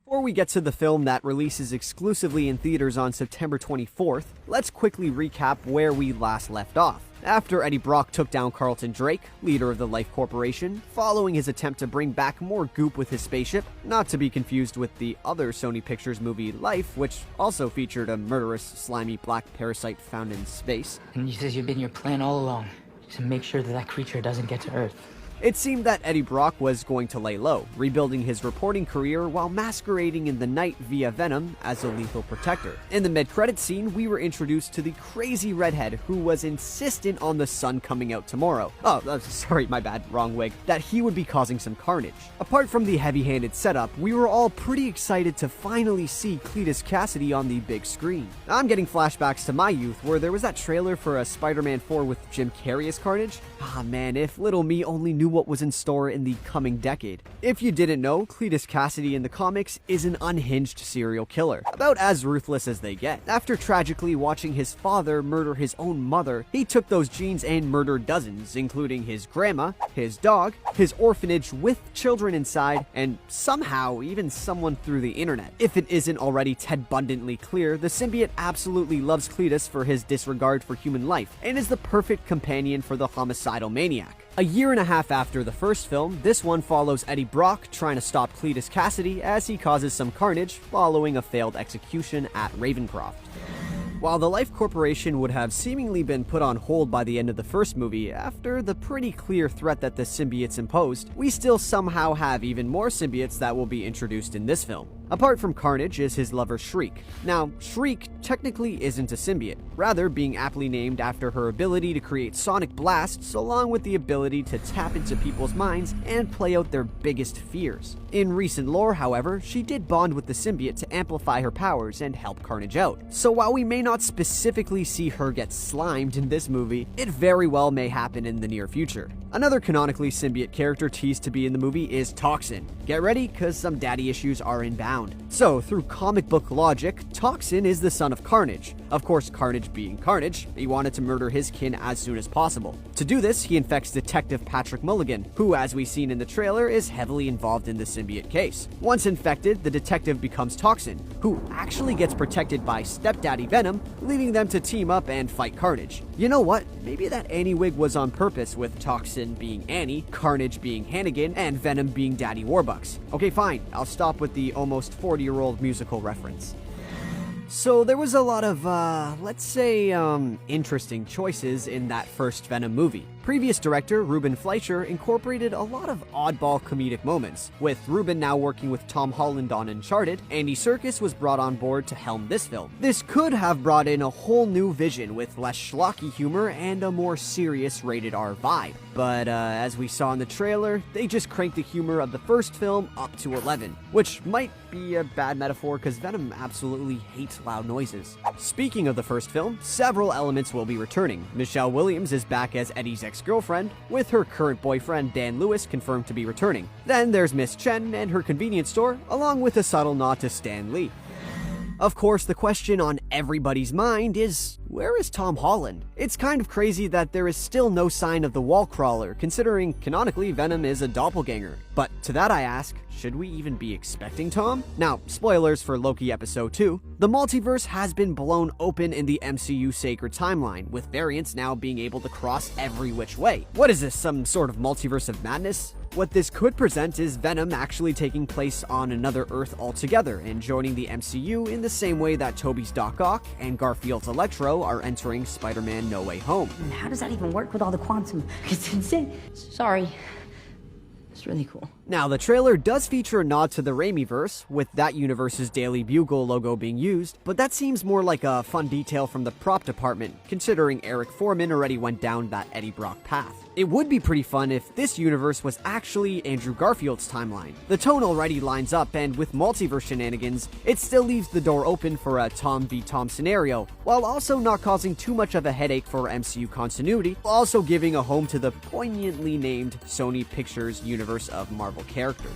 Before we get to the film that releases exclusively in theaters on September 24th, let's quickly recap where we last left off. After Eddie Brock took down Carlton Drake, leader of the Life Corporation, following his attempt to bring back more goop with his spaceship, not to be confused with the other Sony Pictures movie Life, which also featured a murderous, slimy black parasite found in space. And you says you've been your plan all along, to make sure that creature doesn't get to Earth. It seemed that Eddie Brock was going to lay low, rebuilding his reporting career while masquerading in the night via Venom as a lethal protector. In the mid-credits scene, we were introduced to the crazy redhead who was insistent on the sun coming out tomorrow. Sorry, my bad, wrong wig. That he would be causing some carnage. Apart from the heavy-handed setup, we were all pretty excited to finally see Cletus Cassidy on the big screen. I'm getting flashbacks to my youth where there was that trailer for a Spider-Man 4 with Jim Carrey as Carnage. Ah man, if little me only knew what was in store in the coming decade. If you didn't know, Cletus Cassidy in the comics is an unhinged serial killer, about as ruthless as they get. After tragically watching his father murder his own mother, he took those genes and murdered dozens, including his grandma, his dog, his orphanage with children inside, and somehow even someone through the internet. If it isn't already Ted Bundantly clear, the symbiote absolutely loves Cletus for his disregard for human life, and is the perfect companion for the homicidal maniac. A year and a half after the first film, this one follows Eddie Brock trying to stop Cletus Cassidy as he causes some carnage following a failed execution at Ravencroft. While the Life Corporation would have seemingly been put on hold by the end of the first movie, after the pretty clear threat that the symbiotes imposed, we still somehow have even more symbiotes that will be introduced in this film. Apart from Carnage is his lover Shriek. Now, Shriek technically isn't a symbiote, rather being aptly named after her ability to create sonic blasts along with the ability to tap into people's minds and play out their biggest fears. In recent lore, however, she did bond with the symbiote to amplify her powers and help Carnage out. So while we may not specifically see her get slimed in this movie, it very well may happen in the near future. Another canonically symbiote character teased to be in the movie is Toxin. Get ready, cause some daddy issues are inbound. So, through comic book logic, Toxin is the son of Carnage. Of course, Carnage being Carnage, he wanted to murder his kin as soon as possible. To do this, he infects Detective Patrick Mulligan, who, as we seen in the trailer, is heavily involved in the symbiote case. Once infected, the detective becomes Toxin, who actually gets protected by stepdaddy Venom, leaving them to team up and fight Carnage. You know what? Maybe that Annie wig was on purpose, with Toxin being Annie, Carnage being Hannigan, and Venom being Daddy Warbucks. Okay, fine, I'll stop with the almost 40-year-old musical reference. So there was a lot of, let's say, interesting choices in that first Venom movie. Previous director Ruben Fleischer incorporated a lot of oddball comedic moments. With Ruben now working with Tom Holland on Uncharted, Andy Serkis was brought on board to helm this film. This could have brought in a whole new vision with less schlocky humor and a more serious rated R vibe. But as we saw in the trailer, they just cranked the humor of the first film up to 11, which might be a bad metaphor because Venom absolutely hates loud noises. Speaking of the first film, several elements will be returning. Michelle Williams is back as Eddie's ex-girlfriend, with her current boyfriend Dan Lewis confirmed to be returning. Then there's Miss Chen and her convenience store, along with a subtle nod to Stan Lee. Of course, the question on everybody's mind is, where is Tom Holland? It's kind of crazy that there is still no sign of the wall crawler, considering canonically Venom is a doppelganger. But to that I ask, should we even be expecting Tom? Now, spoilers for Loki Episode 2, the multiverse has been blown open in the MCU sacred timeline, with variants now being able to cross every which way. What is this, some sort of multiverse of madness? What this could present is Venom actually taking place on another Earth altogether and joining the MCU in the same way that Tobey's Doc Ock and Garfield's Electro are entering Spider-Man No Way Home. And how does that even work with all the quantum? It's insane. Sorry. It's really cool. Now, the trailer does feature a nod to the Raimiverse, with that universe's Daily Bugle logo being used, but that seems more like a fun detail from the prop department, considering Eric Foreman already went down that Eddie Brock path. It would be pretty fun if this universe was actually Andrew Garfield's timeline. The tone already lines up, and with multiverse shenanigans, it still leaves the door open for a Tom v. Tom scenario, while also not causing too much of a headache for MCU continuity, while also giving a home to the poignantly named Sony Pictures universe of Marvel characters.